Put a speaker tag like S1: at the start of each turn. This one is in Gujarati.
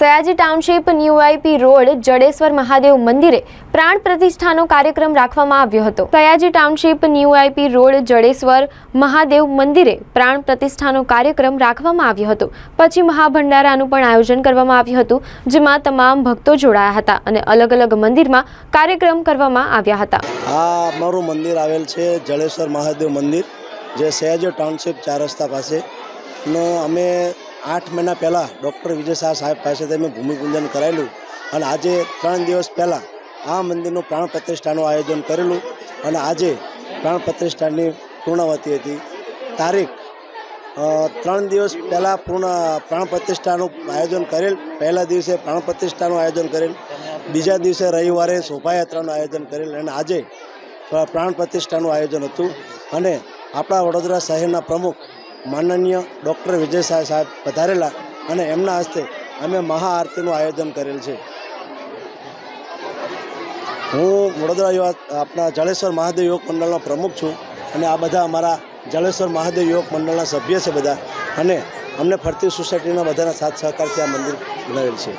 S1: સયાજી ટાઉનશીપ ન્યુઆઈપી રોડ જડેશ્વર મહાદેવ મંદિરે પ્રાણ પ્રતિષ્ઠાનો કાર્યક્રમ રાખવામાં આવ્યો હતો। સયાજી ટાઉનશીપ ન્યુઆઈપી રોડ જડેશ્વર મહાદેવ મંદિરે પ્રાણ પ્રતિષ્ઠાનો કાર્યક્રમ રાખવામાં આવ્યો હતો। પછી મહાભંડારાનું પણ આયોજન કરવામાં આવ્યું હતું, જેમાં તમામ ભક્તો જોડાયા હતા અને અલગ અલગ મંદિરમાં કાર્યક્રમ કરવામાં આવ્યા હતા।
S2: આ અમારું મંદિર આવેલ છે જડેશ્વર મહાદેવ મંદિર, જે સયાજી ટાઉનશીપ 4 રસ્તા પાસે ને અમે 8 મહિના પહેલાં ડૉક્ટર વિજય શાહ સાહેબ પાસેથી અમે ભૂમિપૂજન કરાયેલું અને આજે 3 દિવસ પહેલાં આ મંદિરનું પ્રાણ પ્રતિષ્ઠાનું આયોજન કરેલું અને આજે પ્રાણ પ્રતિષ્ઠાની પૂર્ણાવતી હતી। તારીખ 3 દિવસ પહેલાં પ્રાણ પ્રતિષ્ઠાનું આયોજન કરેલ। પહેલા દિવસે પ્રાણ પ્રતિષ્ઠાનું આયોજન કરેલ, બીજા દિવસે રવિવારે શોભાયાત્રાનું આયોજન કરેલ અને આજે પ્રાણ પ્રતિષ્ઠાનું આયોજન હતું। અને આપણા વડોદરા શહેરના પ્રમુખ માનનીય ડૉક્ટર વિજય શાહ સાહેબ પધારેલા અને એમના હસ્તે અમે મહાઆરતીનું આયોજન કરેલ છે। હું વડોદરા આપણા જડેશ્વર મહાદેવ યુવક મંડળનો પ્રમુખ છું અને આ બધા અમારા જડેશ્વર મહાદેવ યુવક મંડળના સભ્ય છે બધા, અને અમને ફરતી સોસાયટીના બધાના સાથ સહકારથી આ મંદિર બનાવેલ છે।